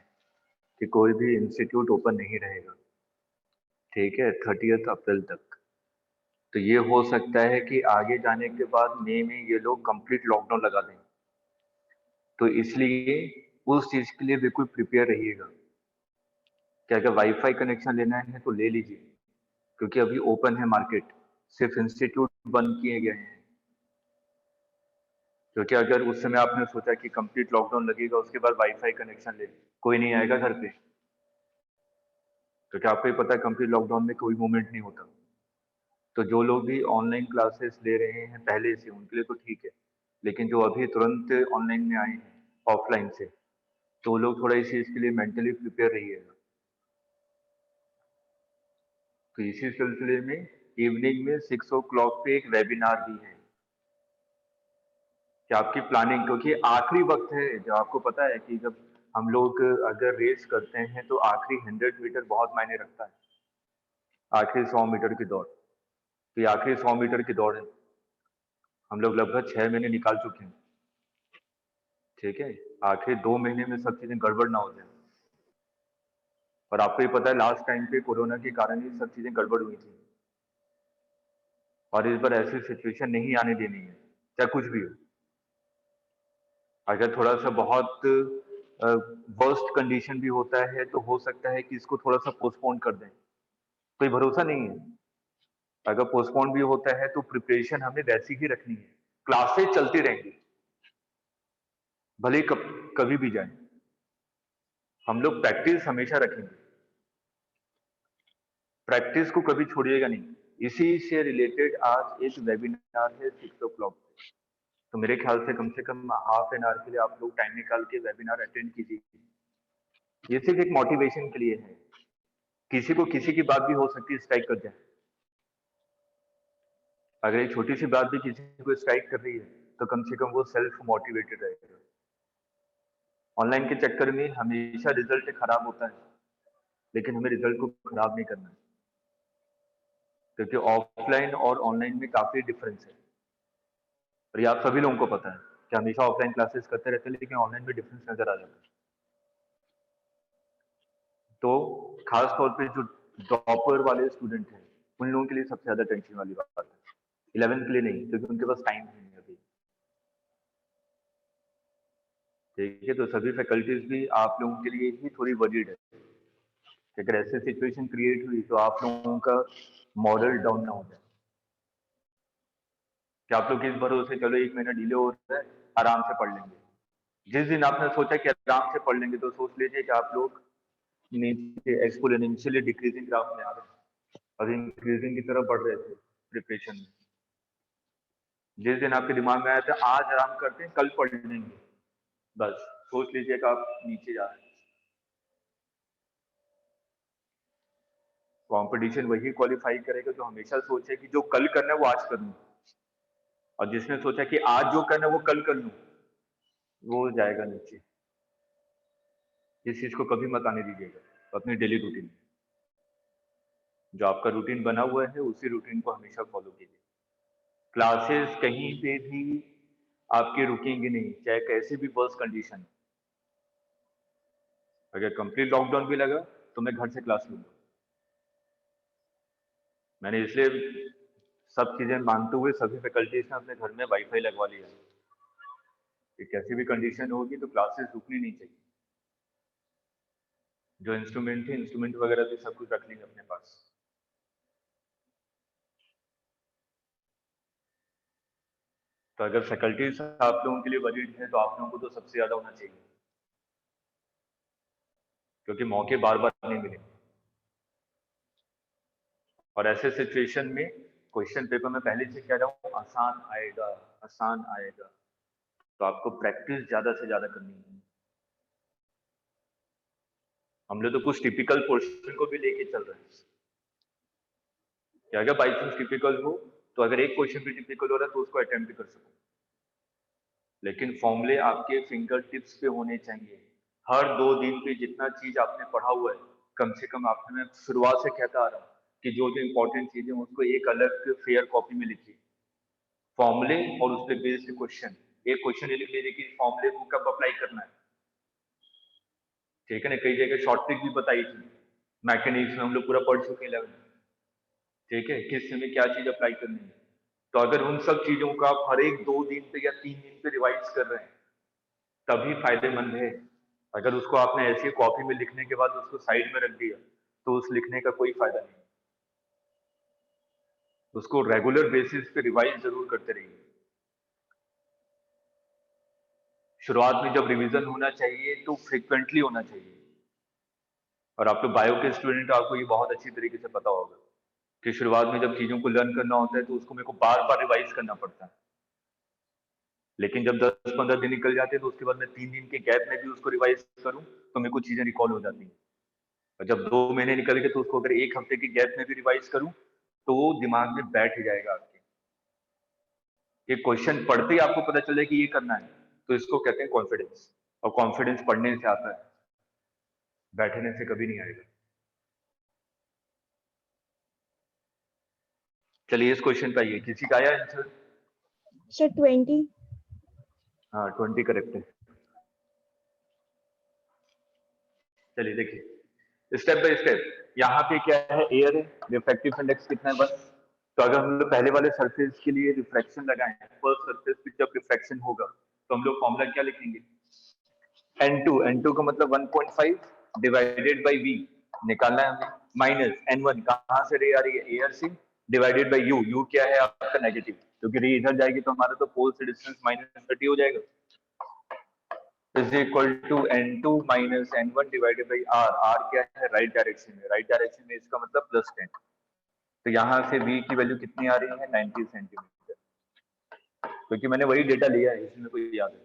कि कोई भी इंस्टीट्यूट ओपन नहीं रहेगा, ठीक है, 30 अप्रैल तक। तो ये हो सकता है कि आगे जाने के बाद मई में ये लोग कंप्लीट लॉकडाउन लगा दें। तो इसलिए उस चीज के लिए बिल्कुल प्रिपेयर रहिएगा कि अगर वाईफाई कनेक्शन लेना है तो ले लीजिए, क्योंकि अभी ओपन है मार्केट, सिर्फ इंस्टीट्यूट बंद किए गए हैं। क्योंकि अगर उस समय आपने सोचा कि कंप्लीट लॉकडाउन लगेगा, उसके बाद वाईफाई कनेक्शन ले, कोई नहीं आएगा घर पे, क्योंकि आपको ही पता है कंप्लीट लॉकडाउन में कोई मूवमेंट नहीं होता। तो जो लोग भी ऑनलाइन क्लासेस ले रहे हैं पहले से, उनके लिए तो ठीक है, लेकिन जो अभी तुरंत ऑनलाइन में आए हैं ऑफलाइन से, तो वो लोग थोड़ा इस चीज के लिए मेंटली प्रिपेयर रहिएगा। तो इसी सिलसिले में इवनिंग में 6 o'clock पे एक वेबिनार भी है कि आपकी प्लानिंग, क्योंकि आखिरी वक्त है, जो आपको पता है कि जब हम लोग अगर रेस करते हैं तो आखिरी 100 मीटर बहुत मायने रखता है, आखिरी 100 मीटर की दौड़। तो ये आखिरी 100 मीटर की दौड़ है, हम लोग लगभग 6 महीने निकाल चुके हैं, ठीक है। आखिरी 2 महीने में सब चीजें गड़बड़ ना हो जाए। और आपको ही पता है लास्ट टाइम पे कोरोना के कारण ही सब चीजें गड़बड़ हुई थी, और इस बार ऐसी सिचुएशन नहीं आने देनी है, चाहे कुछ भी हो। अगर थोड़ा सा बहुत वर्स्ट कंडीशन भी होता है तो हो सकता है कि इसको थोड़ा सा पोस्टपोन कर दें, कोई भरोसा नहीं है। अगर पोस्टपोन भी होता है तो प्रिपरेशन हमें वैसी ही रखनी है, क्लासेस चलती रहेंगी भले ही कभी भी जाए, हम लोग प्रैक्टिस हमेशा रखेंगे, प्रैक्टिस को कभी छोड़िएगा नहीं। इसी से रिलेटेड आज एक वेबिनार है 6 o'clock, तो मेरे ख्याल से कम हाफ एन आवर के लिए आप लोग टाइम निकाल के वेबिनार अटेंड कीजिए। ये सिर्फ एक मोटिवेशन के लिए है, किसी को किसी की बात भी हो सकती है स्ट्राइक कर जाए। अगर एक छोटी सी बात भी किसी को स्ट्राइक कर रही है तो कम से कम वो सेल्फ मोटिवेटेड रहेगा। ऑनलाइन के चक्कर में हमेशा रिजल्ट खराब होता है, लेकिन हमें रिजल्ट को खराब नहीं करना है, क्योंकि ऑफलाइन और ऑनलाइन में काफी डिफरेंस है। और ये आप सभी लोगों को पता है कि हमेशा ऑफलाइन क्लासेस करते रहते हैं, लेकिन ऑनलाइन में डिफरेंस नजर आ जाता है। तो खास तौर पे जो टॉपर वाले स्टूडेंट हैं, उन लोगों के लिए सबसे ज्यादा टेंशन वाली बात है। 11th के लिए नहीं, क्योंकि उनके पास टाइम नहीं है अभी, ठीक है। तो सभी फैकल्टीज भी आप लोगों के लिए ही थोड़ी वरीड है कि अगर ऐसी सिचुएशन क्रिएट हुई तो आप लोगों का मॉरल डाउन ना हो जाए, कि आप लोग इस भरोसे चलो 1 महीना डिले हो रहा है, आराम से पढ़ लेंगे। जिस दिन आपने सोचा कि आराम से पढ़ लेंगे, तो सोच लीजिए कि आप लोग नीचे एक्सपोनेंशियली डिक्रीजिंग ग्राफ में आ रहे हैं और इंक्रीजिंग की तरफ बढ़ रहे थे प्रिपरेशन में। जिस दिन आपके दिमाग में आया था आज आराम करते हैं कल पढ़ लेंगे, बस सोच लीजिए कि आप नीचे जा रहे हैं। कंपटीशन वही क्वालिफाई करेगा जो हमेशा सोचे कि जो कल करना है वो आज कर लूं, और जिसने सोचा कि आज जो करना है वो कल कर लूं, वो जाएगा नीचे। इस चीज को कभी मत आने दीजिएगा। तो अपनी डेली रूटीन, जो आपका रूटीन बना हुआ है, उसी रूटीन को हमेशा फॉलो कीजिए। क्लासेस कहीं पे भी आपके रुकेंगे नहीं, चाहे कैसे भी वर्स्ट कंडीशन। अगर कंप्लीट लॉकडाउन भी लगा तो मैं घर से क्लास लूंगा। मैंने इसलिए सब चीजें मानते हुए सभी फैकल्टीज ने अपने घर में वाईफाई लगवा लिया कि कैसी भी कंडीशन होगी तो क्लासेस रुकनी नहीं चाहिए। जो इंस्ट्रूमेंट थे, इंस्ट्रूमेंट वगैरह भी सब कुछ रख लेंगे अपने पास। तो अगर फैकल्टीज आप लोगों के लिए वरीड है तो आप लोगों को तो सबसे ज्यादा होना चाहिए, क्योंकि मौके बार बार नहीं मिले। और ऐसे सिचुएशन में क्वेश्चन पेपर में पहले से कह रहा हूँ आसान आएगा, आसान आएगा। तो आपको प्रैक्टिस ज्यादा से ज्यादा करनी है। हम लोग तो कुछ टिपिकल पोर्शन को भी लेके चल रहे हैं कि अगर बाई चांस टिपिकल हो तो अगर एक क्वेश्चन भी टिपिकल हो रहा है तो उसको अटेम्प्ट भी कर सको, लेकिन फॉर्मूले आपके फिंगर टिप्स पे होने चाहिए। हर 2 दिन पे जितना चीज आपने पढ़ा हुआ है कम से कम आपने, मैं शुरुआत से कहता आ रहा हूँ कि जो जो इंपॉर्टेंट चीजें उसको एक अलग फेयर कॉपी में लिखिए, फॉर्मूले और उस पर बेस्ड क्वेश्चन। एक क्वेश्चन ये लिख लीजिए कि फॉर्मूले को कब अप्लाई करना है, ठीक है ना। कई जगह शॉर्ट ट्रिक भी बताई थी, मैकेनिक्स में हम लोग पूरा पढ़ चुके हैं 11, ठीक है, किस समय क्या चीज अप्लाई करनी है। तो अगर उन सब चीजों का आप हर एक 2 दिन पे या 3 दिन पे रिवाइज कर रहे हैं तभी फायदेमंद है। अगर उसको आपने ऐसी कॉपी में लिखने के बाद उसको साइड में रख दिया तो उस लिखने का कोई फायदा नहीं। उसको रेगुलर बेसिस पे रिवाइज जरूर करते रहिए। शुरुआत में जब रिवीजन होना चाहिए तो फ्रिक्वेंटली होना चाहिए, और आप तो बायो के स्टूडेंट, आपको ये बहुत अच्छी तरीके से पता होगा कि शुरुआत में जब चीजों को लर्न करना होता है तो उसको मेरे को बार बार रिवाइज करना पड़ता है, लेकिन जब 10-15 दिन निकल जाते हैं तो उसके बाद मैं 3 दिन के गैप में भी उसको रिवाइज करूं तो मेरे को चीजें रिकॉल हो जाती हैं। और जब 2 महीने निकल गए तो उसको अगर 1 हफ्ते के गैप में भी रिवाइज करूं तो वो दिमाग में बैठ जाएगा आपके। ये क्वेश्चन पढ़ते ही आपको पता चले कि ये करना है, तो इसको कहते हैं कॉन्फिडेंस, और कॉन्फिडेंस पढ़ने से आता है, बैठने से कभी नहीं आएगा। चलिए इस क्वेश्चन पे आइए, किसी का आया आंसर? सर 20। हाँ 20 करेक्ट है। चलिए देखिए स्टेप बाय स्टेप। यहाँ पे क्या है, एयर है, रिफ्रैक्टिव इंडेक्स कितना है बस। तो अगर हम लोग पहले वाले सरफेस के लिए रिफ्रैक्शन लगाएं, फर्स्ट सरफेस पे जब रिफ्रैक्शन होगा तो हम लोग फॉर्मूला क्या लिखेंगे, N2 का मतलब 1.5 डिवाइडेड बाई V निकालना है हमें, माइनस N1 कहाँ से रे आ रही है, एयर से, डिवाइडेड बाई U क्या है आपका नेगेटिव, क्योंकि रे इधर जाएगी तो हमारा तो पोल से डिस्टेंस -30 हो जाएगा, is equal to N2 minus N1 divided by R क्या है राइट डायरेक्शन में, राइट डायरेक्शन में इसका मतलब +10। तो यहाँ से V की वैल्यू कितनी आ रही है 90 सेंटीमीटर, क्योंकि मैंने वही डेटा लिया है इसमें कोई याद है,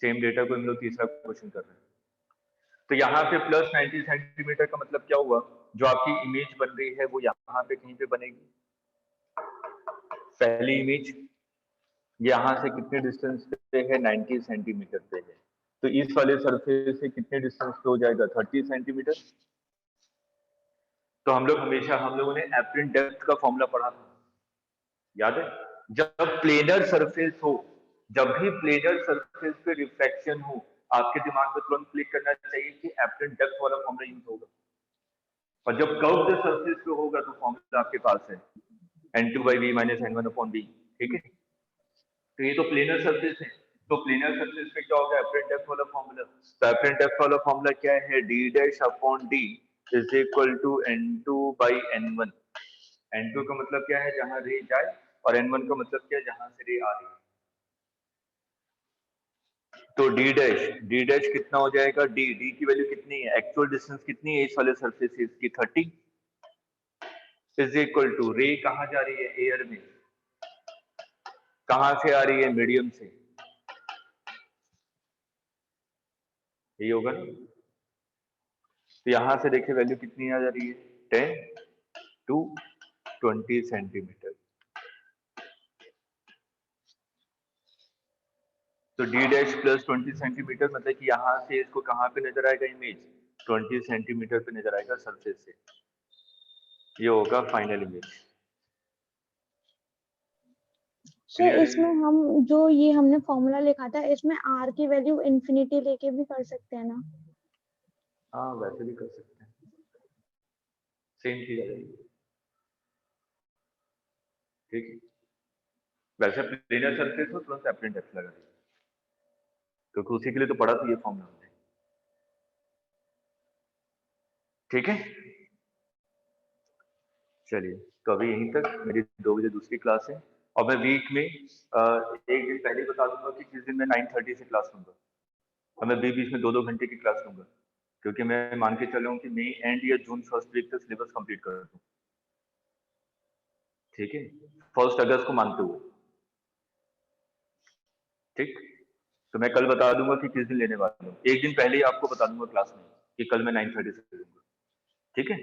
सेम डेटा को हम लोग तीसरा क्वेश्चन कर रहे हैं। तो यहाँ पे +90 सेंटीमीटर का मतलब क्या हुआ, जो आपकी इमेज बन रही है वो यहाँ पे कहीं पे बनेगी। पहली इमेज यहाँ से कितने डिस्टेंस पे है, 90 सेंटीमीटर पे है, तो इस वाले सरफेस से कितने डिस्टेंस पे हो जाएगा, 30 सेंटीमीटर। तो हम लोगों ने एपरेंट डेप्थ का फॉर्मूला पढ़ा था, याद है। जब प्लेनर सरफेस हो, जब भी प्लेनर सरफेस पे रिफ्रैक्शन हो, आपके दिमाग में तुरंत क्लिक करना चाहिए कि एपरेंट डेप्थ वाला फॉर्मूला यूज होगा। और जब कर्व्ड सरफेस पे होगा तो फॉर्मूला आपके पास है N2/V - N1/V, ठीक है। तो ये तो प्लेनर सरफेस है, तो प्लेनर सरफेस पे क्या होगा, एपरेंट डेप्थ वाला फॉर्मूला। तो एपरेंट डेप्थ वाला फॉर्मूला क्या है, D' is equal to N2/N1। N2 का मतलब क्या है, जहां रे जाए, और N1 का मतलब क्या है, जहां से रे आ रही है। तो D' कितना हो जाएगा, D की वैल्यू कितनी है, एक्चुअल डिस्टेंस कितनी है इस वाले सरफेस से, इसकी 30, इज इक्वल टू रे कहां जा रही है, एयर में, कहां से आ रही है, मीडियम से, यही होगा ना। तो यहां से देखिए वैल्यू कितनी आ जा रही है, 10 to 20 सेंटीमीटर। तो D' प्लस 20 सेंटीमीटर मतलब कि यहाँ से इसको कहाँ पे नजर आएगा इमेज, 20 सेंटीमीटर पे नजर आएगा सरफेस से। ये होगा फाइनल इमेज। सर इसमें हम जो ये हमने फॉर्मूला लिखा था इसमें R की वैल्यू इंफिनिटी लेके भी कर सकते हैं ना? हाँ वैसे भी कर सकते हैं, सेम चीज आ जाएगी, ठीक है। वैसे प्लेनर सरफेस हो तुरंत एपरेंट डेप्थ लगा दीजिए, क्योंकि उसी के लिए तो पढ़ा था ये फॉर्मूला हमने, ठीक है। चलिए तो अभी यहीं तक, मेरी 2 बजे दूसरी क्लास है, और मैं वीक में एक दिन पहले बता दूंगा कि किस दिन मैं 9:30 से क्लास लूंगा, और मैं बीच में 2-2 घंटे की क्लास लूंगा, क्योंकि मैं मान के चल रहा हूँ कि मई एंड या जून फर्स्ट वीक तक सिलेबस कंप्लीट कर दूं, ठीक है, 1 अगस्त को मानते हुए, ठीक। तो मैं कल बता दूंगा कि किस दिन लेने वाला हूँ, एक दिन पहले ही आपको बता दूंगा क्लास में कि कल मैं 9:30 से दूंगा। ठीक है,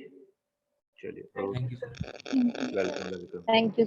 चलिए, thank you sir. Welcome welcome. Thank you